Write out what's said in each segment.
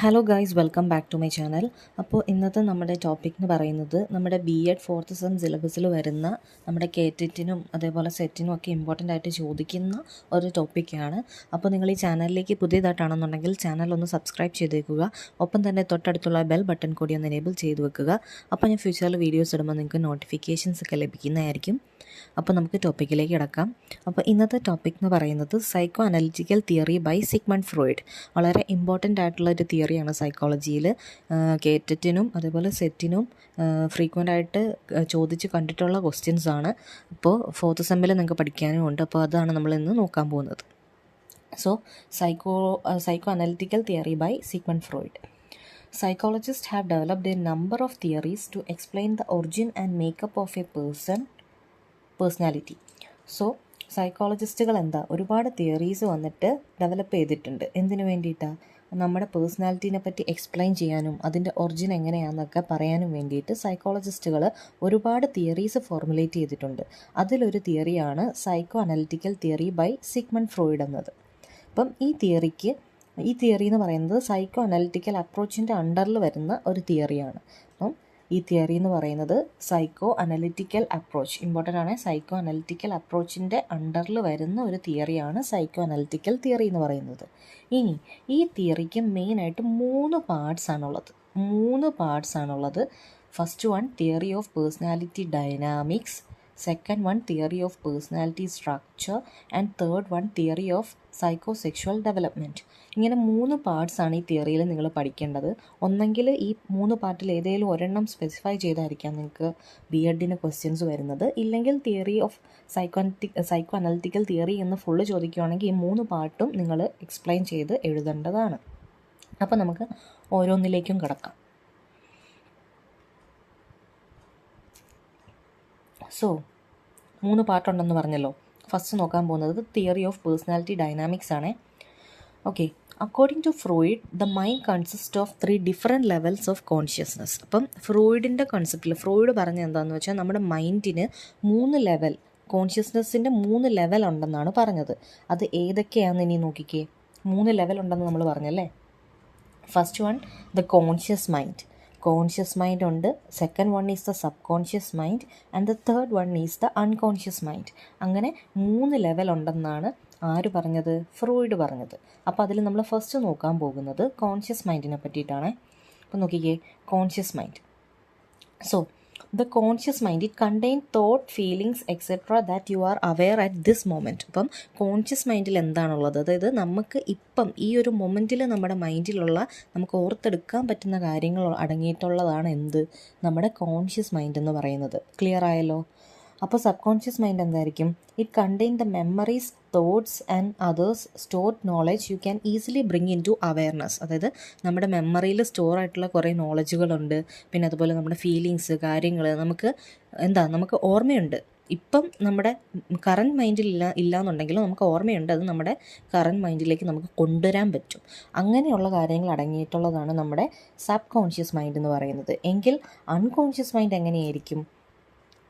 Hello guys, welcome back to my channel. അപ്പോൾ ഇന്നത്തെ നമ്മുടെ ടോപ്പിക് എന്ന് പറയുന്നത് നമ്മുടെ BEd 4th സെം സിലബസിൽ വരുന്ന നമ്മുടെ കേറ്ററ്റിനും അതേപോലെ സെറ്റിനും ഒക്കെ ഇമ്പോർട്ടൻ്റ് ആയിട്ട് ചോദിക്കുന്ന ഒരു ടോപ്പിക്കാണ്. അപ്പോൾ നിങ്ങൾ ഈ ചാനലിലേക്ക് പുതിയതായിട്ടാണെന്നുണ്ടെങ്കിൽ ചാനൽ ഒന്ന് സബ്സ്ക്രൈബ് ചെയ്തേക്കുക. ഒപ്പം തന്നെ തൊട്ടടുത്തുള്ള ബെൽ ബട്ടൺ കൂടി ഒന്ന് എനേബിൾ ചെയ്ത് വെക്കുക. അപ്പോൾ ഞാൻ ഫ്യൂച്ചറിൽ വീഡിയോസ് ഇടുമ്പോൾ നിങ്ങൾക്ക് നോട്ടിഫിക്കേഷൻസ് ഒക്കെ ലഭിക്കുന്നതായിരിക്കും. അപ്പോൾ നമുക്ക് ടോപ്പിക്കിലേക്ക് കിടക്കാം. അപ്പോൾ ഇന്നത്തെ ടോപ്പിക് എന്ന് പറയുന്നത് psycho analytical theory by Sigmund Freud. വളരെ ഇമ്പോർട്ടൻ്റ് ആയിട്ടുള്ള ഒരു തിയറിയാണ് സൈക്കോളജിയിൽ. കേറ്ററ്റിനും അതേപോലെ സെറ്റിനും ഫ്രീക്വൻ്റ് ആയിട്ട് ചോദിച്ച് കണ്ടിട്ടുള്ള ക്വസ്റ്റ്യൻസ് ആണ്. അപ്പോൾ 4th സെമ്മിൽ നിങ്ങൾക്ക് പഠിക്കാനും ഉണ്ട്. അപ്പോൾ അതാണ് നമ്മൾ ഇന്ന് നോക്കാൻ പോകുന്നത്. So psycho analytical theory by Sigmund Freud. Psychologists have developed a number of theories to explain the origin and makeup of a personality. So സൈക്കോളജിസ്റ്റുകൾ ഒരുപാട് തിയറീസ് വന്നിട്ട് ഡെവലപ്പ് ചെയ്തിട്ടുണ്ട്. എന്തിനു വേണ്ടിയിട്ടാണ്? നമ്മുടെ പേഴ്സണാലിറ്റീനെ പറ്റി എക്സ്പ്ലെയിൻ ചെയ്യാനും അതിൻ്റെ ഒറിജിൻ എങ്ങനെയാണെന്നൊക്കെ പറയാനും വേണ്ടിയിട്ട് സൈക്കോളജിസ്റ്റുകൾ ഒരുപാട് തിയറീസ് ഫോർമുലേറ്റ് ചെയ്തിട്ടുണ്ട്. അതിലൊരു തിയറിയാണ് psycho analytical theory by Sigmund Freud എന്നത്. അപ്പം ഈ തിയറി എന്ന് പറയുന്നത് സൈക്കോ അനലിറ്റിക്കൽ അപ്രോച്ചിൻ്റെ അണ്ടറിൽ വരുന്ന ഒരു തിയറിയാണ്. അപ്പം ഈ തിയറി എന്ന് പറയുന്നത് സൈക്കോ അനലിറ്റിക്കൽ അപ്രോച്ച് ഇമ്പോർട്ടൻ്റ് ആണ്. സൈക്കോ അനലിറ്റിക്കൽ അപ്രോച്ചിൻ്റെ അണ്ടറിൽ വരുന്ന ഒരു തിയറിയാണ് സൈക്കോ അനലിറ്റിക്കൽ തിയറി എന്ന് പറയുന്നത്. ഇനി ഈ തിയറിക്ക് മെയിനായിട്ട് 3 പാർട്സ് ആണുള്ളത്. First one theory of personality dynamics, second one theory of personality structure and third one theory of psycho sexual development. ഇങ്ങനെ 3 പാർട്സാണ് ഈ തിയറിയിൽ നിങ്ങൾ പഠിക്കേണ്ടത്. ഒന്നെങ്കിൽ ഈ 3 പാർട്ടിൽ ഏതെങ്കിലും ഒരെണ്ണം സ്പെസിഫൈ ചെയ്തായിരിക്കാം നിങ്ങൾക്ക് BEdന് ക്വസ്റ്റ്യൻസ് വരുന്നത്. ഇല്ലെങ്കിൽ theory of psycho analytical theory എന്ന് ഫുള്ള് ചോദിക്കുകയാണെങ്കിൽ ഈ 3 പാർട്ടും നിങ്ങൾ എക്സ്പ്ലെയിൻ ചെയ്ത് എഴുതേണ്ടതാണ്. അപ്പോൾ നമുക്ക് ഓരോന്നിലേക്കും കിടക്കാം. സോ 3 പാർട്ടുണ്ടെന്ന് പറഞ്ഞല്ലോ. ഫസ്റ്റ് നോക്കാൻ പോകുന്നത് തിയറി ഓഫ് പേഴ്സണാലിറ്റി ഡൈനാമിക്സ് ആണ്. Okay, according to Freud the mind consist of 3 different levels of consciousness. അപ്പം ഫ്രോയിഡിൻ്റെ കൺസെപ്റ്റിൽ ഫ്രോയിഡ് പറഞ്ഞ എന്താണെന്ന് വെച്ചാൽ നമ്മുടെ മൈൻഡിന് 3 ലെവൽ, കോൺഷ്യസ്നസ്സിൻ്റെ 3 ലെവൽ ഉണ്ടെന്നാണ് പറഞ്ഞത്. അത് ഏതൊക്കെയാണെന്ന് ഇനി നോക്കിക്കേ. 3 ലെവൽ ഉണ്ടെന്ന് നമ്മൾ പറഞ്ഞല്ലേ. First one the conscious mind ഉണ്ട്. Second one is the sub conscious mind and the third one is the unconscious mind. അങ്ങനെ 3 ലെവൽ ഉണ്ടെന്നാണ് ആര് പറഞ്ഞത്? ഫ്രോയിഡ് പറഞ്ഞത്. അപ്പോൾ അതിൽ നമ്മൾ ഫസ്റ്റ് നോക്കാൻ പോകുന്നത് കോൺഷ്യസ് മൈൻഡിനെ പറ്റിയിട്ടാണ്. അപ്പോൾ നോക്കിക്കേ, conscious mind. So the conscious mind it contain thought, feelings etcetera that you are aware at this moment. അപ്പം കോൺഷ്യസ് മൈൻഡിൽ എന്താണുള്ളത്? അതായത് നമുക്ക് ഇപ്പം ഈ ഒരു മൊമെൻറ്റിൽ നമ്മുടെ മൈൻഡിലുള്ള നമുക്ക് ഓർത്തെടുക്കാൻ പറ്റുന്ന കാര്യങ്ങൾ അടങ്ങിയിട്ടുള്ളതാണ് നമ്മുടെ കോൺഷ്യസ് മൈൻഡ് എന്ന് പറയുന്നത്. ക്ലിയർ ആയല്ലോ? അപ്പോൾ സബ് കോൺഷ്യസ് മൈൻഡ് എന്തായിരിക്കും? It contain the memories, thoughts and others stored knowledge you can easily bring into awareness. അതായത് നമ്മുടെ മെമ്മറിയിൽ സ്റ്റോർ ആയിട്ടുള്ള കുറേ നോളജുകളുണ്ട്. പിന്നെ അതുപോലെ നമ്മുടെ ഫീലിങ്സ്, കാര്യങ്ങൾ നമുക്ക് ഓർമ്മയുണ്ട്. ഇപ്പം നമ്മുടെ കറൻറ്റ് മൈൻഡിൽ ഇല്ലാന്നുണ്ടെങ്കിലും നമുക്ക് ഓർമ്മയുണ്ട്. അത് നമ്മുടെ കറൻറ്റ് മൈൻഡിലേക്ക് നമുക്ക് കൊണ്ടുവരാൻ പറ്റും. അങ്ങനെയുള്ള കാര്യങ്ങൾ അടങ്ങിയിട്ടുള്ളതാണ് നമ്മുടെ സബ് കോൺഷ്യസ് മൈൻഡ് എന്ന് പറയുന്നത്. എങ്കിൽ അൺകോൺഷ്യസ് മൈൻഡ് എങ്ങനെയായിരിക്കും?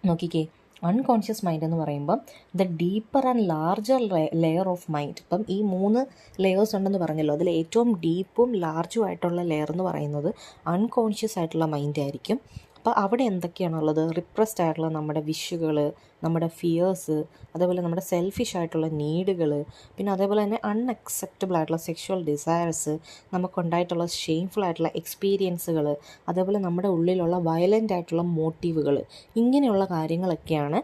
നോക്കിക്കേ, അൺകോൺഷ്യസ് മൈൻഡ് എന്ന് പറയുമ്പം the deeper and larger layer of mind. ഇപ്പം ഈ 3 ലെയേഴ്സ് ഉണ്ടെന്ന് പറഞ്ഞല്ലോ. അതിൽ ഏറ്റവും ഡീപ്പും ലാർജും ആയിട്ടുള്ള ലെയർ എന്ന് പറയുന്നത് അൺകോൺഷ്യസ് ആയിട്ടുള്ള മൈൻഡ് ആയിരിക്കും. അപ്പോൾ അവിടെ എന്തൊക്കെയാണുള്ളത്? റിപ്രസ്ഡ് ആയിട്ടുള്ള നമ്മുടെ വിഷുകൾ, നമ്മുടെ ഫിയേഴ്സ്, അതേപോലെ നമ്മുടെ സെൽഫിഷ് ആയിട്ടുള്ള നീഡുകൾ, പിന്നെ അതേപോലെ തന്നെ അൺഅക്സെപ്റ്റബിൾ ആയിട്ടുള്ള സെക്ഷുവൽ ഡിസയർസ്, നമുക്കുണ്ടായിട്ടുള്ള ഷെയിംഫുൾ ആയിട്ടുള്ള എക്സ്പീരിയൻസുകൾ, അതേപോലെ നമ്മുടെ ഉള്ളിലുള്ള വയലൻ്റ് ആയിട്ടുള്ള മോട്ടീവുകൾ, ഇങ്ങനെയുള്ള കാര്യങ്ങളൊക്കെയാണ്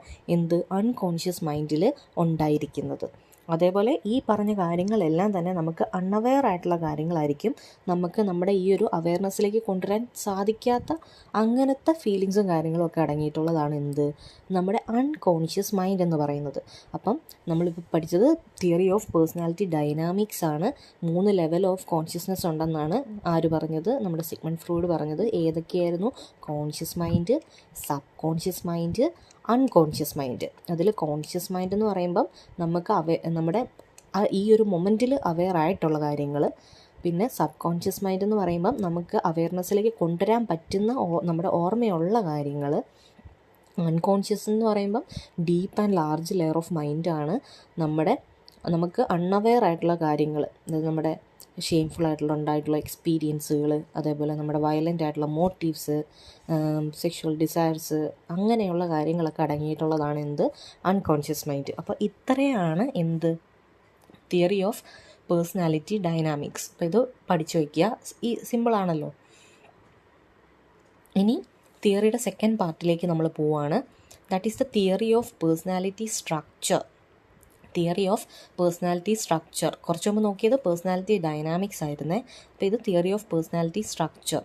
അൺകോൺഷ്യസ് മൈൻഡിൽ ഉണ്ടായിരിക്കുന്നത്. അതേപോലെ ഈ പറഞ്ഞ കാര്യങ്ങളെല്ലാം തന്നെ നമുക്ക് അൺഅവെയർ ആയിട്ടുള്ള കാര്യങ്ങളായിരിക്കും. നമുക്ക് നമ്മുടെ ഈ ഒരു അവെയർനെസ്സിലേക്ക് കൊണ്ടുവരാൻ സാധിക്കാത്ത അങ്ങനത്തെ ഫീലിങ്സും കാര്യങ്ങളും ഒക്കെ അടങ്ങിയിട്ടുള്ളതാണ് നമ്മുടെ അൺകോൺഷ്യസ് മൈൻഡ് എന്ന് പറയുന്നത്. അപ്പം നമ്മളിപ്പോൾ പഠിച്ചത് തിയറി ഓഫ് പേഴ്സണാലിറ്റി ഡൈനാമിക്സ് ആണ്. 3 ലെവൽ ഓഫ് കോൺഷ്യസ്നെസ് ഉണ്ടെന്നാണ് ആര് പറഞ്ഞത്? നമ്മുടെ സിഗ്മണ്ട് ഫ്രോയിഡ് പറഞ്ഞത്. ഏതൊക്കെയായിരുന്നു? Conscious mind, sub conscious mind, unconscious mind. അതിൽ കോൺഷ്യസ് മൈൻഡ് എന്ന് പറയുമ്പം നമുക്ക് നമ്മുടെ ഈ ഒരു മൊമെൻറ്റിൽ അവെയർ ആയിട്ടുള്ള കാര്യങ്ങൾ. പിന്നെ സബ് കോൺഷ്യസ് മൈൻഡ് എന്ന് പറയുമ്പം നമുക്ക് അവെയർനെസ്സിലേക്ക് കൊണ്ടുവരാൻ പറ്റുന്ന നമ്മുടെ ഓർമ്മയുള്ള കാര്യങ്ങൾ. അൺകോൺഷ്യസ് എന്ന് പറയുമ്പം deep and large layer of മൈൻഡാണ് നമുക്ക് അൺഅവെയർ ആയിട്ടുള്ള കാര്യങ്ങൾ. അതായത് നമ്മുടെ ഷെയിംഫുൾ ആയിട്ടുള്ള ഉണ്ടായിട്ടുള്ള എക്സ്പീരിയൻസുകൾ, അതേപോലെ നമ്മുടെ വയലൻ്റ് ആയിട്ടുള്ള മോട്ടീവ്സ്, സെക്ഷുവൽ ഡിസയർസ്, അങ്ങനെയുള്ള കാര്യങ്ങളൊക്കെ അടങ്ങിയിട്ടുള്ളതാണ് എന്ത്, അൺകോൺഷ്യസ് മൈൻഡ്. അപ്പോൾ ഇത്രയാണ് എന്ത്, തിയറി ഓഫ് പേഴ്സണാലിറ്റി ഡൈനാമിക്സ്. അപ്പോൾ ഇത് പഠിച്ചു വയ്ക്കുക, ഈ സിമ്പിളാണല്ലോ. ഇനി തിയറിയുടെ സെക്കൻഡ് പാർട്ടിലേക്ക് നമ്മൾ പോവുകയാണ്. That is the theory of personality structure. Theory of personality structure. കുറച്ച് മുമ്പ് നോക്കിയത് പേഴ്സണാലിറ്റി ഡൈനാമിക്സ് ആയിരുന്നേ. അപ്പോൾ ഇത് theory of personality structure.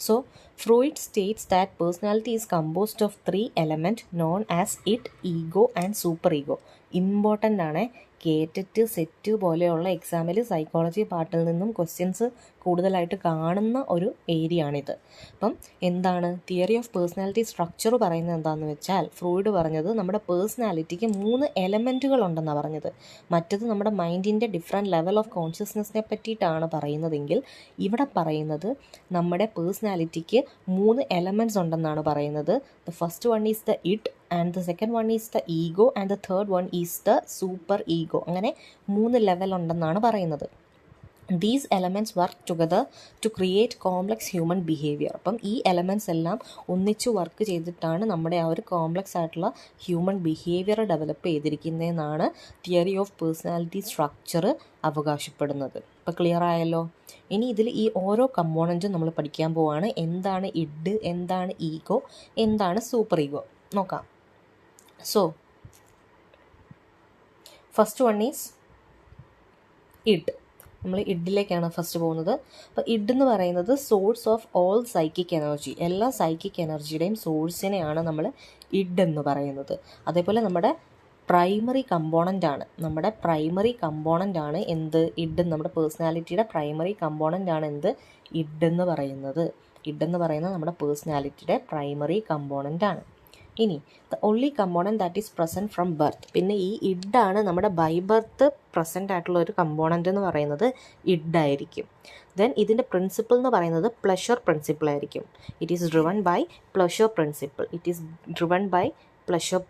So, Freud states that personality is composed of 3 elements known as it, ego and superego. Important ആണ്. കേറ്ററ്റ്, set പോലെയുള്ള എക്സാമിൽ psychology പാർട്ടിൽ നിന്നും ക്വസ്റ്റ്യൻസ് കൂടുതലായിട്ട് കാണുന്ന ഒരു ഏരിയ ആണിത്. അപ്പം എന്താണ് തിയറി ഓഫ് പേഴ്സണാലിറ്റി സ്ട്രക്ചർ പറയുന്നത് എന്താണെന്ന് വെച്ചാൽ, ഫ്രോയിഡ് പറഞ്ഞത് നമ്മുടെ പേഴ്സണാലിറ്റിക്ക് 3 എലമെൻറ്റുകൾ ഉണ്ടെന്നാണ് പറഞ്ഞത്. മറ്റത് നമ്മുടെ മൈൻഡിൻ്റെ ഡിഫറെൻറ്റ് ലെവൽ ഓഫ് കോൺഷ്യസ്നെസ്സിനെ പറ്റിയിട്ടാണ് പറയുന്നതെങ്കിൽ, ഇവിടെ പറയുന്നത് നമ്മുടെ പേഴ്സണാലിറ്റിക്ക് 3 എലമെൻറ്റ്സ് ഉണ്ടെന്നാണ് പറയുന്നത്. The first one is the id, and the second one is the ego, and the third one is the super ego. അങ്ങനെ 3 ലെവൽ ഉണ്ടെന്നാണ് പറയുന്നത്. These elements work together to create complex human behaviour. അപ്പം ഈ elements എല്ലാം ഒന്നിച്ച് work ചെയ്തിട്ടാണ് നമ്മുടെ ആ ഒരു കോംപ്ലക്സ് ആയിട്ടുള്ള ഹ്യൂമൻ ബിഹേവിയർ ഡെവലപ്പ് ചെയ്തിരിക്കുന്നതെന്നാണ് തിയറി ഓഫ് പേഴ്സണാലിറ്റി സ്ട്രക്ചർ അവകാശപ്പെടുന്നത്. ഇപ്പോൾ ക്ലിയർ ആയല്ലോ. ഇനി ഇതിൽ ഈ ഓരോ കമ്പോണൻറ്റും നമ്മൾ പഠിക്കാൻ പോവുകയാണ്. എന്താണ് ഇഡ്, എന്താണ് ഈഗോ, എന്താണ് സൂപ്പർ ഈഗോ നോക്കാം. So first one is id. നമ്മൾ ഇഡിലേക്കാണ് ഫസ്റ്റ് പോകുന്നത്. അപ്പോൾ ഇഡ് എന്ന് പറയുന്നത് source of all psychic energy. എല്ലാ സൈക്കിക് എനർജിയുടെയും സോഴ്സിനെയാണ് നമ്മൾ ഇഡ് എന്ന് പറയുന്നത്. അതേപോലെ നമ്മുടെ പ്രൈമറി കമ്പോണൻ്റ് ആണ്. നമ്മുടെ പ്രൈമറി കമ്പോണൻ്റ് ആണ് എന്ത്, ഇഡ്. നമ്മുടെ പേഴ്സണാലിറ്റിയുടെ പ്രൈമറി കമ്പോണൻ്റ് ആണ് എന്ത്, ഇഡ് എന്ന് പറയുന്നത്. ഇഡ് എന്ന് പറയുന്നത് നമ്മുടെ പേഴ്സണാലിറ്റിയുടെ പ്രൈമറി കമ്പോണൻ്റ് ആണ്. ഇനി the only component that is present from birth. പിന്നെ ഈ ഇഡാണ് നമ്മുടെ ബൈ ബർത്ത് പ്രസൻ്റ് ആയിട്ടുള്ള ഒരു കമ്പോണൻ്റ് എന്ന് പറയുന്നത് ഇഡായിരിക്കും. ദെൻ ഇതിൻ്റെ പ്രിൻസിപ്പിൾ എന്ന് പറയുന്നത് പ്ലഷർ പ്രിൻസിപ്പിൾ ആയിരിക്കും. It is driven by pleasure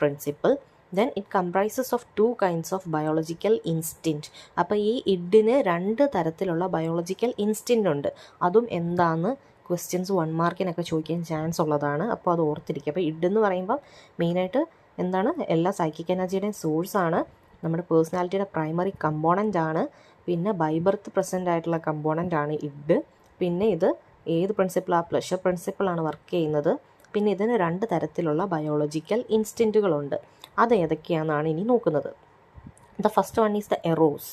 principle. Then it comprises of 2 kinds of biological instinct. അപ്പോൾ ഈ ഇഡിന് 2 തരത്തിലുള്ള ബയോളജിക്കൽ ഇൻസ്റ്റിൻറ്റ് ഉണ്ട്. അതും എന്താന്ന് ക്വസ്റ്റ്യൻസ് 1 മാർക്കിനൊക്കെ ചോദിക്കാൻ ചാൻസ് ഉള്ളതാണ്. അപ്പോൾ അത് ഓർത്തിരിക്കുക. അപ്പോൾ ഇഡ് എന്ന് പറയുമ്പോൾ മെയിനായിട്ട് എന്താണ്, എല്ലാ സൈക്കിക് എനർജിയുടെയും സോഴ്സാണ്, നമ്മുടെ പേഴ്സണാലിറ്റിയുടെ പ്രൈമറി കമ്പോണൻ്റ് ആണ്, പിന്നെ ബൈ ബർത്ത് പ്രസൻ്റ് ആയിട്ടുള്ള കമ്പോണൻ്റ് ആണ് ഇഡ്. പിന്നെ ഇത് ഏത് പ്രിൻസിപ്പിളാണ്, പ്ലഷർ പ്രിൻസിപ്പിളാണ് വർക്ക് ചെയ്യുന്നത്. പിന്നെ ഇതിന് 2 തരത്തിലുള്ള ബയോളജിക്കൽ ഇൻസ്റ്റിൻറ്റുകളുണ്ട്. അത് ഏതൊക്കെയാണെന്നാണ് ഇനി നോക്കുന്നത്. The first one is the Eros.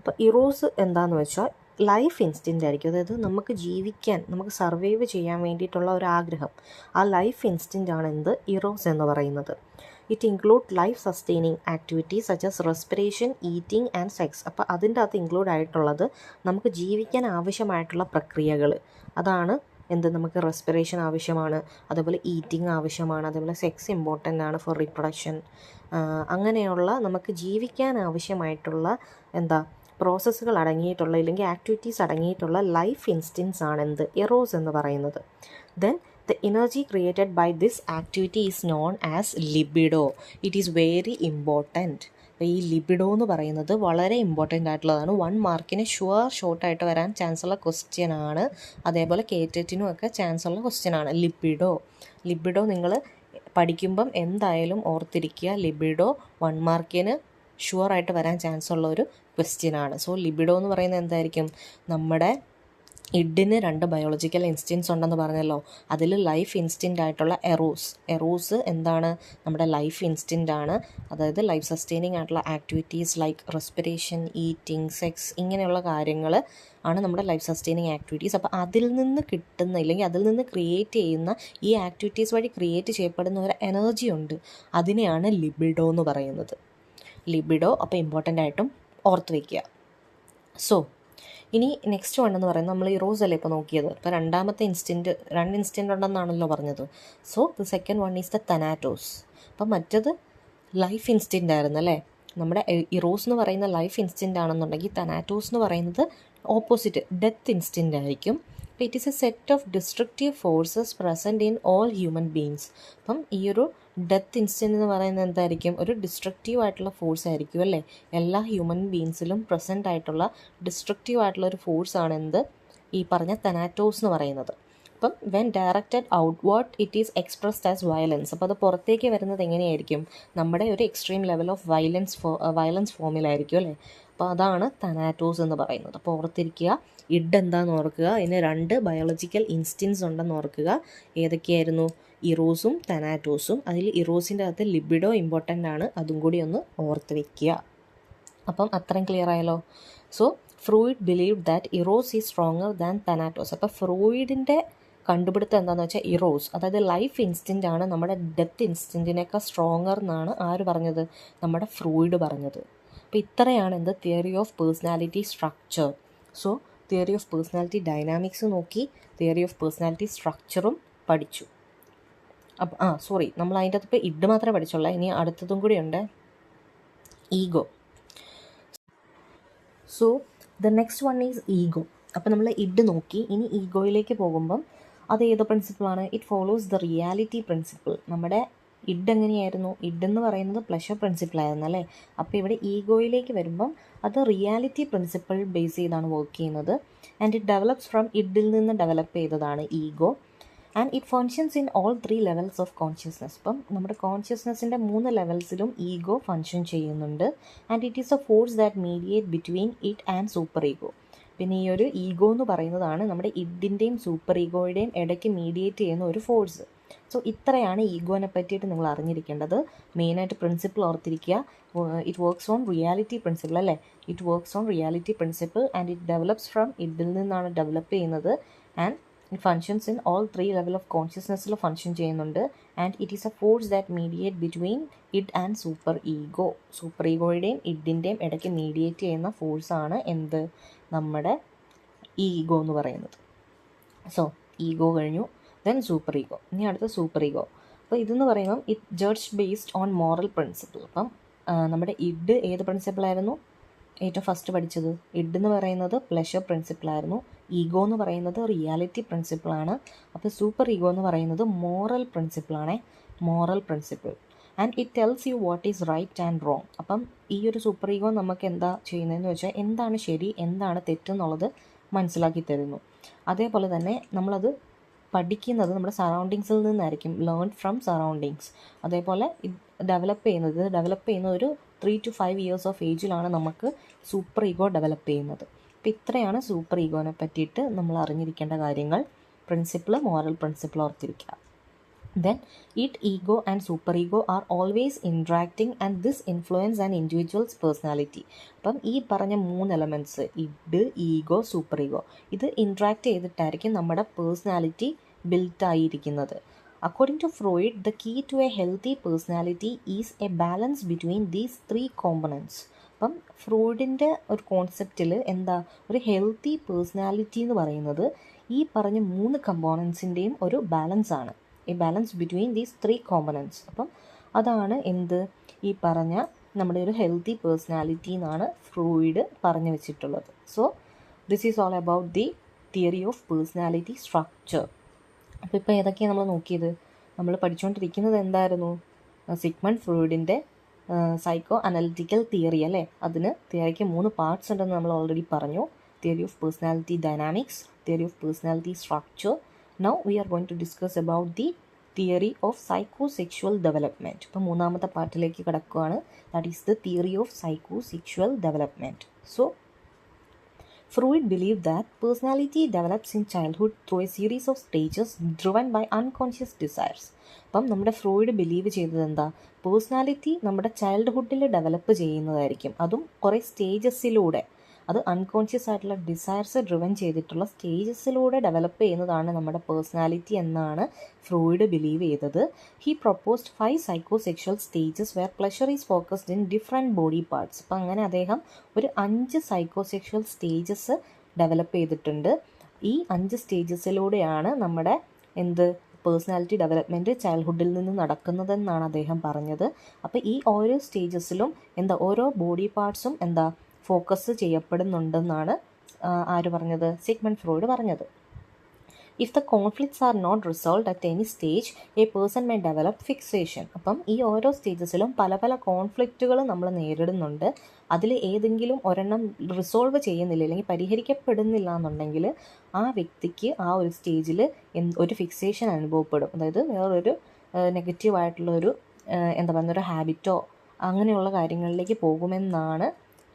അപ്പോൾ ഇറോസ് എന്താണെന്ന് വെച്ചാൽ ലൈഫ് ഇൻസ്റ്റിൻ്റ് ആയിരിക്കും. അതായത് നമുക്ക് ജീവിക്കാൻ, നമുക്ക് സർവൈവ് ചെയ്യാൻ വേണ്ടിയിട്ടുള്ള ഒരു ആഗ്രഹം, ആ ലൈഫ് ഇൻസ്റ്റിൻ്റ് ആണ് എന്ത്, ഇറോസ് എന്ന് പറയുന്നത്. It include life sustaining activities such as respiration, eating and sex. അപ്പോൾ അതിൻ്റെ അകത്ത് ഇൻക്ലൂഡ് ആയിട്ടുള്ളത് നമുക്ക് ജീവിക്കാൻ ആവശ്യമായിട്ടുള്ള പ്രക്രിയകൾ. അതാണ് എന്ത്, നമുക്ക് റെസ്പിറേഷൻ ആവശ്യമാണ്, അതേപോലെ ഈറ്റിംഗ് ആവശ്യമാണ്, അതേപോലെ സെക്സ് ഇമ്പോർട്ടൻ്റ് ആണ് ഫോർ റീപ്രൊഡക്ഷൻ. അങ്ങനെയുള്ള നമുക്ക് ജീവിക്കാൻ ആവശ്യമായിട്ടുള്ള പ്രോസസ്സുകൾ അടങ്ങിയിട്ടുള്ള, ഇല്ലെങ്കിൽ ആക്ടിവിറ്റീസ് അടങ്ങിയിട്ടുള്ള ലൈഫ് ഇൻസ്റ്റിൻസ് ആണ് എന്ത്, എറോസ് എന്ന് പറയുന്നത്. Then the energy created by this activity is known as libido. It is very important. അപ്പോൾ ഈ ലിബിഡോ എന്ന് പറയുന്നത് വളരെ ഇമ്പോർട്ടൻ്റ് ആയിട്ടുള്ളതാണ്. 1 മാർക്കിന് ഷോർട്ടായിട്ട് വരാൻ ചാൻസ് ഉള്ള ക്വസ്റ്റ്യൻ ആണ്. അതേപോലെ കേറ്ററ്റിനും ഒക്കെ ചാൻസ് ഉള്ള ക്വസ്റ്റ്യൻ ആണ് ലിബിഡോ നിങ്ങൾ പഠിക്കുമ്പം എന്തായാലും ഓർത്തിരിക്കുക. ലിബിഡോ 1 മാർക്കിന് ഷുവറായിട്ട് വരാൻ ചാൻസ് ഉള്ള ഒരു ക്വസ്റ്റ്യൻ ആണ്. സോ ലിബിഡോ എന്ന് പറയുന്നത് എന്തായിരിക്കും, നമ്മുടെ ഇഡിന് 2 ബയോളജിക്കൽ ഇൻസ്റ്റിൻസ് ഉണ്ടെന്ന് പറഞ്ഞല്ലോ. അതിൽ ലൈഫ് ഇൻസ്റ്റിൻ്റ് ആയിട്ടുള്ള എറോസ് എന്താണ്, നമ്മുടെ ലൈഫ് ഇൻസ്റ്റിൻ്റ് ആണ്. അതായത് ലൈഫ് സസ്റ്റെയിനിങ് ആയിട്ടുള്ള activities like respiration, eating, sex, ഇങ്ങനെയുള്ള കാര്യങ്ങൾ ആണ് നമ്മുടെ ലൈഫ് സസ്റ്റെയിനിങ് ആക്ടിവിറ്റീസ്. അപ്പോൾ അതിൽ നിന്ന് കിട്ടുന്ന, ഇല്ലെങ്കിൽ അതിൽ നിന്ന് ക്രിയേറ്റ് ചെയ്യുന്ന, ഈ ആക്ടിവിറ്റീസ് വഴി ക്രിയേറ്റ് ചെയ്യപ്പെടുന്ന ഒരു എനർജി ഉണ്ട്, അതിനെയാണ് ലിബിഡോ എന്ന് പറയുന്നത്. അപ്പോൾ ഇമ്പോർട്ടൻ്റ് ആയിട്ടും ഓർത്ത് വയ്ക്കുക. സോ ഇനി നെക്സ്റ്റ് വൺ എന്ന് പറയുന്നത്, നമ്മൾ ഈ റോസ് അല്ലേ ഇപ്പോൾ നോക്കിയത്. ഇപ്പോൾ രണ്ടാമത്തെ ഇൻസ്റ്റൻറ്റ്, 2 ഇൻസ്റ്റൻറ്റ് ഉണ്ടെന്നാണല്ലോ പറഞ്ഞത്. So the second one is the thanatos. അപ്പം മറ്റത് ലൈഫ് ഇൻസ്റ്റൻറ്റ് ആയിരുന്നു അല്ലേ. നമ്മുടെ ഈ റോസ് എന്ന് പറയുന്ന ലൈഫ് ഇൻസ്റ്റൻറ്റ് ആണെന്നുണ്ടെങ്കിൽ തനാറ്റോസ് എന്ന് പറയുന്നത് ഓപ്പോസിറ്റ്, ഡെത്ത് ഇൻസ്റ്റൻറ്റ് ആയിരിക്കും. അപ്പോൾ it is A set of destructive forces present in all human beings. അപ്പം ഈ ഒരു ഡെത്ത് ഇൻസ്റ്റൻറ്റ് എന്ന് പറയുന്നത് എന്തായിരിക്കും? ഒരു ഡിസ്ട്രക്റ്റീവ് ആയിട്ടുള്ള ഫോഴ്സ് ആയിരിക്കും അല്ലേ? എല്ലാ ഹ്യൂമൻ ബീങ്സിലും പ്രസൻ്റ് ആയിട്ടുള്ള ഡിസ്ട്രക്റ്റീവ് ആയിട്ടുള്ള ഒരു ഫോഴ്സാണ് എന്ത്? ഈ പറഞ്ഞ തനാറ്റോസ് എന്ന് പറയുന്നത്. അപ്പം when directed outward it is expressed as violence. അപ്പോൾ അത് പുറത്തേക്ക് വരുന്നത് എങ്ങനെയായിരിക്കും? നമ്മുടെ ഒരു എക്സ്ട്രീം ലെവൽ ഓഫ് വയലൻസ് ഫോമിലായിരിക്കും അല്ലേ? അപ്പോൾ അതാണ് തനാറ്റോസ് എന്ന് പറയുന്നത്. അപ്പോൾ ഓർത്തിരിക്കുക, ഇഡ് എന്താണെന്ന് ഓർക്കുക. ഇതിന് 2 ബയോളജിക്കൽ ഇൻസ്റ്റിൻസ് ഉണ്ടെന്ന് ഓർക്കുക. ഏതൊക്കെയായിരുന്നു? ഇറോസും തനാറ്റോസും. അതിൽ ഇറോസിൻ്റെ അകത്ത് ലിബിഡോ ഇമ്പോർട്ടൻ്റ് ആണ്, അതും കൂടി ഒന്ന് ഓർത്ത് വയ്ക്കുക. അപ്പം അത്രയും ക്ലിയർ ആയല്ലോ. So Freud believe that eros is stronger than thanatos. അപ്പോൾ ഫ്രോയിഡിൻ്റെ കണ്ടുപിടുത്തം എന്താണെന്ന് വെച്ചാൽ ഇറോസ്, അതായത് ലൈഫ് ഇൻസ്റ്റിൻ്റ് ആണ് നമ്മുടെ ഡെത്ത് ഇൻസ്റ്റിൻറ്റിനേക്കാൾ സ്ട്രോങ്ങർ എന്നാണ് ആര് പറഞ്ഞത്? നമ്മുടെ ഫ്രോയിഡ് പറഞ്ഞത്. അപ്പോൾ ഇത്രയാണ് എന്ത്? Theory of personality structure. So theory of personality dynamics നോക്കി, തിയറി ഓഫ് പേഴ്സണാലിറ്റി സ്ട്രക്ചറും പഠിച്ചു. അപ്പം സോറി, നമ്മൾ അതിൻ്റെ അകത്ത് ഇപ്പോൾ ഇഡ് മാത്രമേ പഠിച്ചുള്ളൂ. ഇനി അടുത്തതും കൂടി ഉണ്ട്, ego. So the next one is ego. അപ്പോൾ നമ്മൾ ഇഡ് നോക്കി. ഇനി ഈഗോയിലേക്ക് പോകുമ്പം അത് ഏത് പ്രിൻസിപ്പിളാണ്? It follows the reality principle. നമ്മുടെ ഇഡ് എങ്ങനെയായിരുന്നു? ഇഡ് എന്ന് പറയുന്നത് പ്ലഷർ പ്രിൻസിപ്പിളായിരുന്നു അല്ലേ? അപ്പോൾ ഇവിടെ ഈഗോയിലേക്ക് വരുമ്പം അത് റിയാലിറ്റി പ്രിൻസിപ്പിൾ ബേസ് ചെയ്താണ് വർക്ക് ചെയ്യുന്നത്. ആൻഡ് ഇറ്റ് ഡെവലപ്സ് ഫ്രം ഇഡിൽ നിന്ന് ഡെവലപ്പ് ചെയ്തതാണ് ego. And it functions in all 3 levels of consciousness. ഇപ്പം നമ്മുടെ കോൺഷ്യസ്നെസ്സിൻ്റെ 3 ലെവൽസിലും ഈഗോ ഫങ്ഷൻ ചെയ്യുന്നുണ്ട്. And it is a force that mediate between it and super ego. പിന്നെ ഈ ഒരു ഈഗോ എന്ന് പറയുന്നതാണ് നമ്മുടെ ഇഡിൻ്റെയും സൂപ്പർ ഈഗോയുടെയും ഇടയ്ക്ക് മീഡിയേറ്റ് ചെയ്യുന്ന ഒരു ഫോഴ്സ്. സോ ഇത്രയാണ് ഈഗോനെ പറ്റിയിട്ട് നിങ്ങൾ അറിഞ്ഞിരിക്കേണ്ടത്. മെയിനായിട്ട് പ്രിൻസിപ്പിൾ ഓർത്തിരിക്കുക. It works on reality principle അല്ലേ? It works on reality principle and it develops from ഇഡിൽ നിന്നാണ് ഡെവലപ്പ് ചെയ്യുന്നത്. And it functions in all 3 level of കോൺഷ്യസ്നെസ്സിൽ ഫങ്ഷൻ ചെയ്യുന്നുണ്ട്. And it is a force that mediate between id and super ego. Super ഈഗോയുടെയും ഇഡിൻ്റെയും ഇടയ്ക്ക് mediate ചെയ്യുന്ന ഫോഴ്സാണ് എന്ത്? നമ്മുടെ ഈഗോ എന്ന് പറയുന്നത്. സോ ഈഗോ കഴിഞ്ഞു, ദെൻ സൂപ്പർ ഈഗോ. ഇനി അടുത്ത സൂപ്പർ ഈഗോ. അപ്പോൾ ഇതെന്ന് പറയുമ്പം it judge based on moral principle. അപ്പം നമ്മുടെ ഇഡ് ഏത് പ്രിൻസിപ്പിളായിരുന്നു ഏറ്റവും ഫസ്റ്റ് പഠിച്ചത്? ഇഡ് എന്ന് പറയുന്നത് പ്ലഷർ പ്രിൻസിപ്പിളായിരുന്നു. ഈഗോ എന്ന് പറയുന്നത് റിയാലിറ്റി പ്രിൻസിപ്പിളാണ്. അപ്പോൾ സൂപ്പർ ഈഗോ എന്ന് പറയുന്നത് മോറൽ പ്രിൻസിപ്പിളാണ്. Moral principle. And it tells you what is right and wrong. അപ്പം ഈ ഒരു സൂപ്പർ ഈഗോ നമുക്ക് എന്താ ചെയ്യുന്നതെന്ന് വെച്ചാൽ എന്താണ് ശരി എന്താണ് തെറ്റെന്നുള്ളത് മനസ്സിലാക്കി തരുന്നു. അതേപോലെ തന്നെ നമ്മളത് പഠിക്കുന്നത് നമ്മുടെ സറൗണ്ടിങ്സിൽ നിന്നായിരിക്കും. Learn from surroundings. അതേപോലെ ഡെവലപ്പ് ചെയ്യുന്ന ഒരു 3 to 5 years ഓഫ് ഏജിലാണ് നമുക്ക് സൂപ്പർ ഈഗോ ഡെവലപ്പ് ചെയ്യുന്നത്. അപ്പോൾ ഇത്രയാണ് സൂപ്പർ ഈഗോനെ പറ്റിയിട്ട് നമ്മൾ അറിഞ്ഞിരിക്കേണ്ട കാര്യങ്ങൾ. പ്രിൻസിപ്പിൾ, മോറൽ പ്രിൻസിപ്പിൾ ഓർത്തിരിക്കുക. Then it, ego and superego are always interacting and this influence an individual's personality. അപ്പം ഈ പറഞ്ഞ 3 elements id, ego, super ego ഇത് ഇൻട്രാക്ട് ചെയ്തിട്ടായിരിക്കും നമ്മുടെ പേഴ്സണാലിറ്റി ബിൽറ്റ് ആയിരിക്കുന്നത്. According to Freud, the key to a healthy personality is a balance between these 3 components. അപ്പം ഫ്രോയിഡിൻ്റെ ഒരു കോൺസെപ്റ്റിൽ എന്താ ഒരു ഹെൽത്തി പേഴ്സണാലിറ്റി എന്ന് പറയുന്നത് ഈ പറഞ്ഞ 3 കമ്പോണൻസിൻ്റെയും ഒരു ബാലൻസ് ആണ്. A balance between these 3 components. അപ്പം അതാണ് എന്ത് ഈ പറഞ്ഞ നമ്മുടെ ഒരു ഹെൽത്തി പേഴ്സണാലിറ്റി എന്നാണ് ഫ്രോയിഡ് പറഞ്ഞു വെച്ചിട്ടുള്ളത്. So this is all about the theory of personality structure. അപ്പോൾ ഇപ്പോൾ ഏതൊക്കെയാണ് നമ്മൾ നോക്കിയത്? നമ്മൾ പഠിച്ചുകൊണ്ടിരിക്കുന്നത് എന്തായിരുന്നു? സിഗ്മണ്ട് ഫ്രോയിഡിൻ്റെ സൈക്കോ അനലിറ്റിക്കൽ തിയറി അല്ലേ? അതിന് തിയറിക്ക് 3 പാർട്സ് ഉണ്ടെന്ന് നമ്മൾ ഓൾറെഡി പറഞ്ഞു. Theory of personality dynamics, theory of personality structure. Now we are going to discuss about the theory of psychosexual development. ഇപ്പോൾ 3ാമത്തെ പാർട്ടിലേക്ക് കടക്കുകയാണ്. That is the theory of psychosexual development. So Freud believed that personality develops in childhood through a series of stages driven by unconscious desires. അപ്പം നമ്മുടെ Freud believe ചെയ്തത് എന്താ? Personality നമ്മുടെ ചൈൽഡ്ഹുഡിൽ develop ചെയ്യുന്നതായിരിക്കും. അതും കുറേ സ്റ്റേജസിലൂടെ, അത് അൺകോൺഷ്യസ് ആയിട്ടുള്ള ഡിസയർസ് ഡ്രിവൻ ചെയ്തിട്ടുള്ള സ്റ്റേജസിലൂടെ ഡെവലപ്പ് ചെയ്യുന്നതാണ് നമ്മുടെ പേഴ്സണാലിറ്റി എന്നാണ് ഫ്രോയിഡ് ബിലീവ് ചെയ്തത്. He proposed 5 psychosexual stages where pleasure is focused in different body parts. അപ്പം അങ്ങനെ അദ്ദേഹം ഒരു 5 സൈക്കോസെക്ഷൽ സ്റ്റേജസ് ഡെവലപ്പ് ചെയ്തിട്ടുണ്ട്. ഈ 5 സ്റ്റേജസിലൂടെയാണ് നമ്മുടെ പേഴ്സണാലിറ്റി ഡെവലപ്മെൻറ്റ് ചൈൽഡ്ഹുഡിൽ നിന്ന് നടക്കുന്നതെന്നാണ് അദ്ദേഹം പറഞ്ഞത്. അപ്പോൾ ഈ ഓരോ സ്റ്റേജസിലും ഓരോ ബോഡി പാർട്സും ഫോക്കസ് ചെയ്യപ്പെടുന്നുണ്ടെന്നാണ് ആര് പറഞ്ഞത്? സിഗ്മണ്ട് ഫ്രോയിഡ് പറഞ്ഞത്. If the conflicts are not resolve at any stage a person may develop fixation. അപ്പം ഈ ഓരോ സ്റ്റേജസിലും പല പല കോൺഫ്ലിക്റ്റുകൾ നമ്മൾ നേരിടുന്നുണ്ട്. അതിൽ ഏതെങ്കിലും ഒരെണ്ണം റിസോൾവ് ചെയ്യുന്നില്ല അല്ലെങ്കിൽ പരിഹരിക്കപ്പെടുന്നില്ല എന്നുണ്ടെങ്കിൽ ആ വ്യക്തിക്ക് ആ ഒരു സ്റ്റേജിൽ ഒരു ഫിക്സേഷൻ അനുഭവപ്പെടും. അതായത് വേറൊരു നെഗറ്റീവായിട്ടുള്ളൊരു എന്താ പറയുക ഒരു ഹാബിറ്റോ അങ്ങനെയുള്ള കാര്യങ്ങളിലേക്ക് പോകുമെന്നാണ്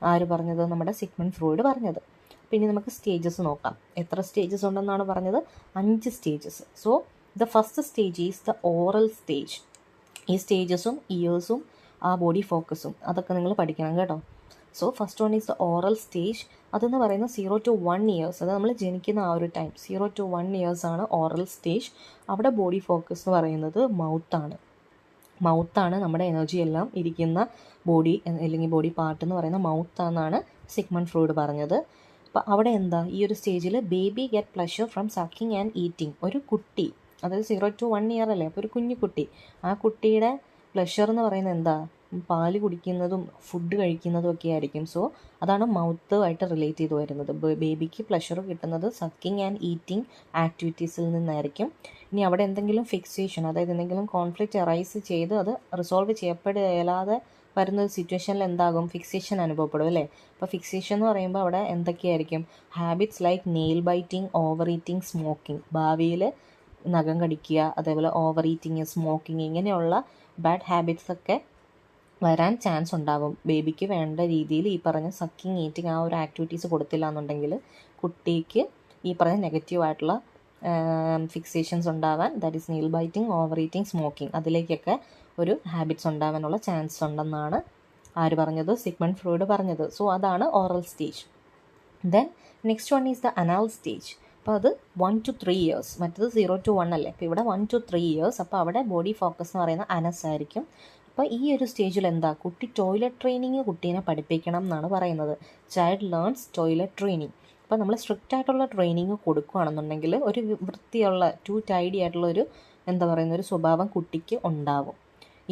ആര് പറഞ്ഞത്, നമ്മുടെ സിഗ്മണ്ട് ഫ്രോയിഡ് പറഞ്ഞത്. പിന്നെ നമുക്ക് സ്റ്റേജസ് നോക്കാം. എത്ര സ്റ്റേജസ് ഉണ്ടെന്നാണ് പറഞ്ഞത്? 5 stages. So the first stage is the oral stage. ഈ സ്റ്റേജസും ഇയേഴ്സും ആ ബോഡി ഫോക്കസും അതൊക്കെ നിങ്ങൾ പഠിക്കണം കേട്ടോ. So first one is the oral stage. അതെന്ന് പറയുന്നത് 0 to 1 ഇയേഴ്സ്, അത് നമ്മൾ ജനിക്കുന്ന ആ ഒരു ടൈം 0 to 1 ഇയേഴ്സ് ആണ് ഓറൽ സ്റ്റേജ്. അവിടെ ബോഡി ഫോക്കസ് എന്ന് പറയുന്നത് മൗത്താണ് നമ്മുടെ എനർജി എല്ലാം ഇരിക്കുന്ന ബോഡി അല്ലെങ്കിൽ ബോഡി പാർട്ട് എന്ന് പറയുന്ന മൗത്താണെന്നാണ് സിഗ്മണ്ട് ഫ്രോയിഡ് പറഞ്ഞത്. അപ്പോൾ അവിടെ എന്താ, ഈ ഒരു സ്റ്റേജിൽ baby get pleasure from sucking and eating. ഒരു കുട്ടി, അതായത് 0 to 1 ഇയർ അല്ലേ, അപ്പോൾ ഒരു കുഞ്ഞു കുട്ടി, ആ കുട്ടിയുടെ പ്ലഷർ എന്ന് പറയുന്നത് എന്താ, പാല് കുടിക്കുന്നതും ഫുഡ് കഴിക്കുന്നതും ഒക്കെ ആയിരിക്കും. സോ അതാണ് മൗത്തുമായിട്ട് റിലേറ്റ് ചെയ്ത് വരുന്നത്. ബേബിക്ക് പ്ലഷർ കിട്ടുന്നത് സക്കിങ് ആൻഡ് ഈറ്റിംഗ് ആക്ടിവിറ്റീസിൽ നിന്നായിരിക്കും. ഇനി അവിടെ എന്തെങ്കിലും ഫിക്സേഷൻ, അതായത് എന്തെങ്കിലും കോൺഫ്ലിക്റ്റ് അറൈസ് ചെയ്ത് അത് റിസോൾവ് ചെയ്യപ്പെടാതെ വരുന്ന ഒരു സിറ്റുവേഷനിൽ എന്താകും, ഫിക്സേഷൻ അനുഭവപ്പെടും അല്ലേ. അപ്പോൾ ഫിക്സേഷൻ എന്ന് പറയുമ്പോൾ അവിടെ എന്തൊക്കെയായിരിക്കും, habits like nail biting, over eating, smoking. ഭാവിയിൽ നഖം കടിക്കുക, അതേപോലെ ഓവർ ഈറ്റിംഗ്, സ്മോക്കിംഗ്, ഇങ്ങനെയുള്ള ബാഡ് ഹാബിറ്റ്സ് ഒക്കെ വരാൻ ചാൻസ് ഉണ്ടാകും. ബേബിക്ക് വേണ്ട രീതിയിൽ ഈ പറഞ്ഞ സക്കിങ് ഈറ്റിംഗ് ആ ഒരു ആക്ടിവിറ്റീസ് കൊടുത്തില്ല എന്നുണ്ടെങ്കിൽ കുട്ടിക്ക് ഈ പറഞ്ഞ നെഗറ്റീവായിട്ടുള്ള ഫിക്സേഷൻസ് ഉണ്ടാവാൻ, that is nail biting, over eating, smoking, അതിലേക്കൊക്കെ ഒരു ഹാബിറ്റ്സ് ഉണ്ടാവാനുള്ള ചാൻസ് ഉണ്ടെന്നാണ് ആര് പറഞ്ഞത്, സിഗ്മണ്ട് ഫ്രോയിഡ് പറഞ്ഞത്. സോ അതാണ് oral stage. Then next one is the anal stage. അപ്പോൾ അത് 1 to 3 ഇയേഴ്സ്, മറ്റത് 0 to 1 അല്ലേ. അപ്പോൾ ഇവിടെ 1 to 3 ഇയേഴ്സ്. അപ്പോൾ അവിടെ ബോഡി ഫോക്കസ് എന്ന് പറയുന്ന അനസ് ആയിരിക്കും. അപ്പോൾ ഈ ഒരു സ്റ്റേജിൽ എന്താ, കുട്ടി ടോയ്ലറ്റ് ട്രെയിനിങ് കുട്ടീനെ പഠിപ്പിക്കണം എന്നാണ് പറയുന്നത്. Child learns toilet training. അപ്പോൾ നമ്മൾ സ്ട്രിക്റ്റ് ആയിട്ടുള്ള ട്രെയിനിങ് കൊടുക്കുകയാണെന്നുണ്ടെങ്കിൽ ഒരു വൃത്തിയുള്ള ടൈഡി ആയിട്ടുള്ള ഒരു എന്താ പറയുന്ന ഒരു സ്വഭാവം കുട്ടിക്ക് ഉണ്ടാവും.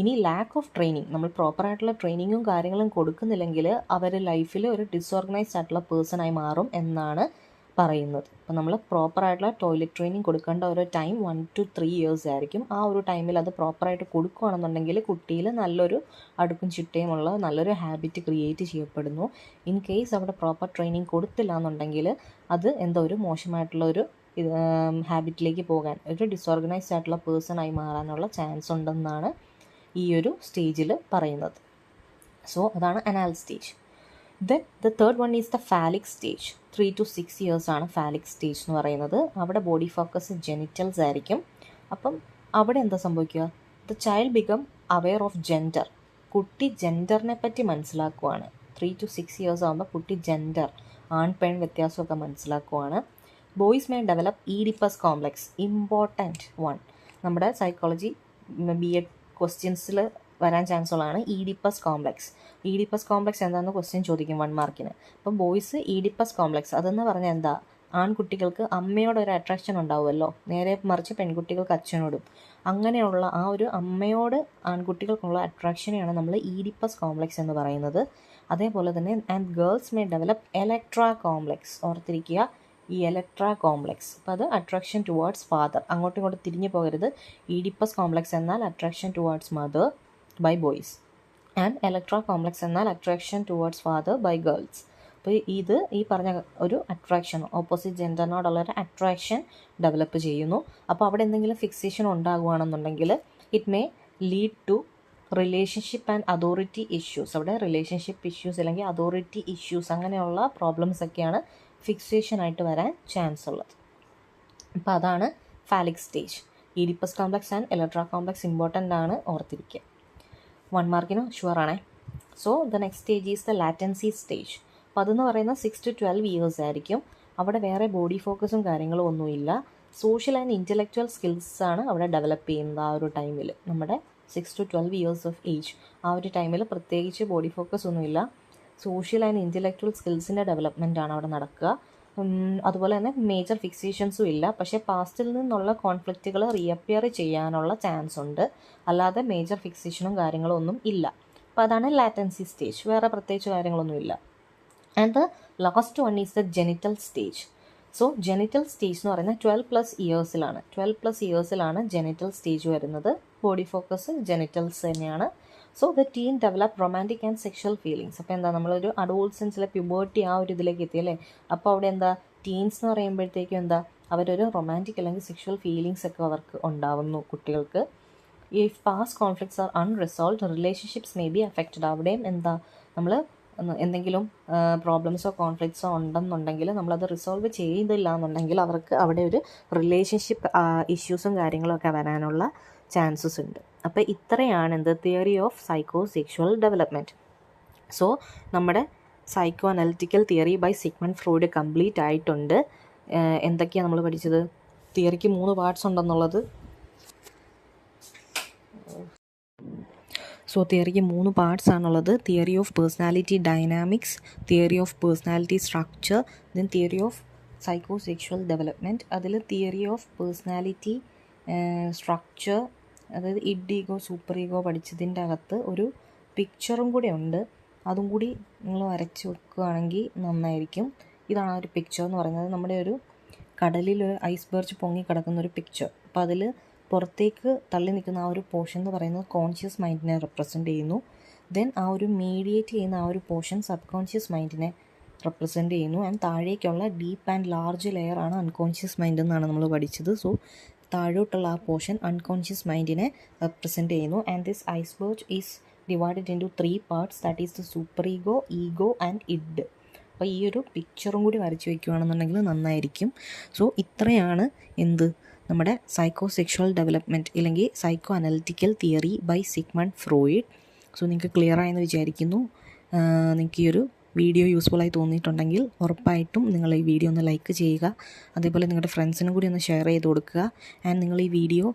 ഇനി ലാക്ക് ഓഫ് ട്രെയിനിങ്, നമ്മൾ പ്രോപ്പറായിട്ടുള്ള ട്രെയിനിങ്ങും കാര്യങ്ങളും കൊടുക്കുന്നില്ലെങ്കിൽ അവർ ലൈഫിൽ ഒരു ഡിസോർഗനൈസ്ഡ് ആയിട്ടുള്ള പേഴ്സണായി മാറും എന്നാണ് പറയുന്നത്. അപ്പോൾ നമ്മൾ പ്രോപ്പറായിട്ടുള്ള ടോയ്ലറ്റ് ട്രെയിനിങ് കൊടുക്കേണ്ട ഒരു ടൈം 1 to 3 ഇയേഴ്സ് ആയിരിക്കും. ആ ഒരു ടൈമിൽ അത് പ്രോപ്പറായിട്ട് കൊടുക്കുകയാണെന്നുണ്ടെങ്കിൽ കുട്ടിയിൽ നല്ലൊരു അടുക്കും ചിട്ടയുമുള്ള നല്ലൊരു ഹാബിറ്റ് ക്രിയേറ്റ് ചെയ്യപ്പെടുന്നു. ഇൻ കേസ് അവിടെ പ്രോപ്പർ ട്രെയിനിങ് കൊടുത്തില്ല എന്നുണ്ടെങ്കിൽ അത് എന്തോ ഒരു മോശമായിട്ടുള്ള ഒരു ഹാബിറ്റിലേക്ക് പോകാൻ, ഒരു ഡിസോർഗനൈസ്ഡ് ആയിട്ടുള്ള പേഴ്സണായി മാറാനുള്ള ചാൻസ് ഉണ്ടെന്നാണ് ഈ ഒരു സ്റ്റേജിൽ പറയുന്നത്. സോ അതാണ് anal stage. Then the third one is the phallic stage. 3 to 6 years ആണ് ഫാലിക് സ്റ്റേജ് എന്ന് പറയുന്നത്. അവിടെ ബോഡി ഫോക്കസ് ജെനിറ്റൽസ് ആയിരിക്കും. അപ്പം അവിടെ എന്താ സംഭവിക്കുക, the child become aware of gender. കുട്ടി ജെൻഡറിനെ പറ്റി മനസ്സിലാക്കുവാണ്. 3 to 6 ഇയേഴ്സ് ആകുമ്പോൾ കുട്ടി ജെൻഡർ, ആൺ പെൺ വ്യത്യാസമൊക്കെ മനസ്സിലാക്കുവാണ്. Boys may develop Oedipus complex, important one, നമ്മുടെ സൈക്കോളജി BEd ക്വസ്റ്റ്യൻസിൽ വരാൻ ചാൻസ് ഉള്ളതാണ് ഈഡിപ്പസ് കോംപ്ലക്സ്. ഈഡിപ്പസ് കോംപ്ലക്സ് എന്താണെന്ന് ക്വസ്റ്റ്യൻ ചോദിക്കും 1 മാർക്കിന്. അപ്പം ബോയ്സ് ഈഡിപ്പസ് കോംപ്ലക്സ് അതെന്ന് പറഞ്ഞാൽ എന്താ, ആൺകുട്ടികൾക്ക് അമ്മയോടൊരു അട്രാക്ഷൻ ഉണ്ടാവുമല്ലോ, നേരെ മറിച്ച് പെൺകുട്ടികൾക്ക് അച്ഛനോടും. അങ്ങനെയുള്ള ആ ഒരു അമ്മയോട് ആൺകുട്ടികൾക്കുള്ള അട്രാക്ഷനെയാണ് നമ്മൾ ഈഡിപ്പസ് കോംപ്ലക്സ് എന്ന് പറയുന്നത്. അതേപോലെ തന്നെ and girls may develop Electra complex. ഓർത്തിരിക്കുക, ഈ എലക്ട്രാ കോംപ്ലക്സ്. അപ്പോൾ അത് അട്രാക്ഷൻ ടുവേർഡ്സ് ഫാദർ, അങ്ങോട്ടും ഇങ്ങോട്ടും തിരിഞ്ഞു പോകരുത്. ഈഡിപ്പസ് കോംപ്ലക്സ് എന്നാൽ attraction towards mother by boys, and Electra complex എന്നാൽ attraction towards father by girls. അപ്പോൾ ഇത് ഈ പറഞ്ഞ ഒരു അട്രാക്ഷൻ, ഓപ്പോസിറ്റ് ജെൻഡറിനോടുള്ളൊരു അട്രാക്ഷൻ ഡെവലപ്പ് ചെയ്യുന്നു. അപ്പോൾ അവിടെ എന്തെങ്കിലും ഫിക്സേഷൻ ഉണ്ടാകുകയാണെന്നുണ്ടെങ്കിൽ it may lead to relationship and authority issues. അവിടെ റിലേഷൻഷിപ്പ് ഇഷ്യൂസ് അല്ലെങ്കിൽ അതോറിറ്റി ഇഷ്യൂസ് അങ്ങനെയുള്ള പ്രോബ്ലംസ് ഒക്കെയാണ് ഫിക്സേഷനായിട്ട് വരാൻ ചാൻസ് ഉള്ളത്. അപ്പോൾ അതാണ് phallic stage. Oedipus complex and Electra complex important ആണ്, ഓർത്തിരിക്കുക. 1 മാർക്കിന് ഷുവറാണേ. So the next stage is the latency stage. അപ്പോൾ അതെന്ന് പറയുന്നത് 6 to 12 ഇയേഴ്സ് ആയിരിക്കും. അവിടെ വേറെ ബോഡി ഫോക്കസും കാര്യങ്ങളും ഒന്നുമില്ല. സോഷ്യൽ ആൻഡ് ഇൻ്റലക്ച്വൽ സ്കിൽസാണ് അവിടെ ഡെവലപ്പ് ചെയ്യുന്നത് ആ ഒരു ടൈമിൽ. നമ്മുടെ 6 to 12 ഇയേഴ്സ് ഓഫ് ഏജ് ആ ഒരു ടൈമിൽ പ്രത്യേകിച്ച് ബോഡി ഫോക്കസ് ഒന്നുമില്ല. സോഷ്യൽ ആൻഡ് ഇൻ്റലക്ച്വൽ സ്കിൽസിൻ്റെ ഡെവലപ്മെൻ്റ് ആണ് അവിടെ നടക്കുക. അതുപോലെ തന്നെ മേജർ ഫിക്സേഷൻസും ഇല്ല. പക്ഷേ പാസ്റ്റിൽ നിന്നുള്ള കോൺഫ്ലിക്റ്റുകൾ റീഅപ്പിയർ ചെയ്യാനുള്ള ചാൻസ് ഉണ്ട്, അല്ലാതെ മേജർ ഫിക്സേഷനും കാര്യങ്ങളും ഒന്നും ഇല്ല. അപ്പോൾ അതാണ് ലാറ്റൻസി സ്റ്റേജ്, വേറെ പ്രത്യേകിച്ച് കാര്യങ്ങളൊന്നും ഇല്ല. And the last one is the genital stage. So genital stage എന്ന് പറയുന്നത് 12+ ഇയേഴ്സിലാണ് ജെനിറ്റൽ സ്റ്റേജ് വരുന്നത്. ബോഡി ഫോക്കസ് ജെനിറ്റൽസ് തന്നെയാണ്. So the teen develop romantic and sexual feelings. അപ്പോൾ എന്താ, നമ്മളൊരു അഡോൾസൻസിലെ പ്യൂബേർട്ടി ആ ഒരു ഇതിലേക്ക് എത്തിയല്ലേ. അപ്പോൾ അവിടെ എന്താ, ടീൻസ് എന്ന് പറയുമ്പോഴത്തേക്കും എന്താ, അവരൊരു റൊമാൻറ്റിക് അല്ലെങ്കിൽ സെക്ഷൽ ഫീലിങ്സ് ഒക്കെ അവർക്ക് ഉണ്ടാവുന്നു കുട്ടികൾക്ക്. If past conflicts are unresolved relationships may be affected. അവിടെയും എന്താ, നമ്മൾ എന്തെങ്കിലും പ്രോബ്ലംസോ കോൺഫ്ലിക്ട്സോ ഉണ്ടെന്നുണ്ടെങ്കിൽ നമ്മളത് റിസോൾവ് ചെയ്തില്ല എന്നുണ്ടെങ്കിൽ അവർക്ക് അവിടെ ഒരു റിലേഷൻഷിപ്പ് ഇഷ്യൂസും കാര്യങ്ങളൊക്കെ വരാനുള്ള ചാൻസസ് ഉണ്ട്. അപ്പോൾ ഇത്രയാണ് എന്ത്, theory of psycho sexual development. So നമ്മുടെ psycho analytical theory by Sigmund Freud complete ആയിട്ടുണ്ട്. എന്തൊക്കെയാണ് നമ്മൾ പഠിച്ചത്? തിയറിക്ക് 3 പാർട്സ് ഉണ്ടെന്നുള്ളത്. സോ തിയറിക്ക് 3 പാർട്സ് ആണുള്ളത്. Theory of personality dynamics, theory of personality structure, then theory of psycho sexual development. അതിൽ തിയറി ഓഫ് പേഴ്സണാലിറ്റി സ്ട്രക്ചർ, അതായത് ഇഡ് ഈഗോ സൂപ്പർ ഈഗോ പഠിച്ചതിൻ്റെ അകത്ത് ഒരു പിക്ചറും കൂടെ ഉണ്ട്. അതും കൂടി നിങ്ങൾ വരച്ച് വെക്കുകയാണെങ്കിൽ നന്നായിരിക്കും. ഇതാണ് ഒരു പിക്ചർ എന്ന് പറയുന്നത്. നമ്മുടെ ഒരു കടലിൽ ഒരു ഐസ്ബർഗ് പൊങ്ങി കിടക്കുന്നൊരു പിക്ചർ. അപ്പോൾ അതിൽ പുറത്തേക്ക് തള്ളി നിൽക്കുന്ന ആ ഒരു പോർഷൻ എന്ന് പറയുന്നത് കോൺഷ്യസ് മൈൻഡിനെ റെപ്രസെൻ്റ് ചെയ്യുന്നു. ദെൻ ആ ഒരു മീഡിയേറ്റ് ചെയ്യുന്ന ആ ഒരു പോർഷൻ സബ് കോൺഷ്യസ് മൈൻഡിനെ റെപ്രസെൻ്റ് ചെയ്യുന്നു. ആൻഡ് താഴേക്കുള്ള ഡീപ്പ് ആൻഡ് ലാർജ് ലെയർ ആണ് അൺകോൺഷ്യസ് മൈൻഡ് എന്നാണ് നമ്മൾ പഠിച്ചത്. സോ താഴോട്ടുള്ള ആ പോർഷൻ അൺകോൺഷ്യസ് മൈൻഡിനെ റെപ്രസെൻ്റ് ചെയ്യുന്നു. And this iceberg is divided into 3 parts, that is the super ego and id. അപ്പോൾ ഈ ഒരു പിക്ചറും കൂടി വരച്ച് വയ്ക്കുകയാണെന്നുണ്ടെങ്കിൽ നന്നായിരിക്കും. സോ ഇത്രയാണ് എന്ത്, നമ്മുടെ സൈക്കോ സെക്ഷുവൽ ഡെവലപ്മെൻറ്റ് അല്ലെങ്കിൽ psycho analytical theory by Sigmund Freud. So നിങ്ങൾക്ക് ക്ലിയർ ആയെന്ന് വിചാരിക്കുന്നു. നിങ്ങൾക്ക് ഈ ഒരു വീഡിയോ യൂസ്ഫുള്ളായി തോന്നിയിട്ടുണ്ടെങ്കിൽ ഉറപ്പായിട്ടും നിങ്ങൾ ഈ വീഡിയോ ഒന്ന് ലൈക്ക് ചെയ്യുക. അതേപോലെ നിങ്ങളുടെ ഫ്രണ്ട്സിനും കൂടി ഒന്ന് ഷെയർ ചെയ്ത് കൊടുക്കുക. ആൻഡ് നിങ്ങൾ ഈ വീഡിയോ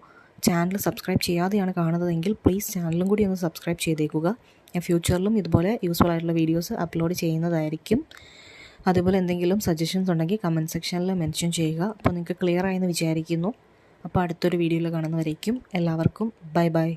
ചാനൽ സബ്സ്ക്രൈബ് ചെയ്യാതെയാണ് കാണുന്നതെങ്കിൽ പ്ലീസ് ചാനലും കൂടി ഒന്ന് സബ്സ്ക്രൈബ് ചെയ്തേക്കുക. ഞാൻ ഫ്യൂച്ചറിലും ഇതുപോലെ യൂസ്ഫുൾ ആയിട്ടുള്ള വീഡിയോസ് അപ്ലോഡ് ചെയ്യുന്നതായിരിക്കും. അതേപോലെ എന്തെങ്കിലും സജഷൻസ് ഉണ്ടെങ്കിൽ കമൻറ്റ് സെക്ഷനിൽ മെൻഷൻ ചെയ്യുക. അപ്പോൾ നിങ്ങൾക്ക് ക്ലിയർ ആയെന്ന് വിചാരിക്കുന്നു. അപ്പോൾ അടുത്തൊരു വീഡിയോയിൽ കാണുന്നവരേക്കും എല്ലാവർക്കും ബൈ ബൈ.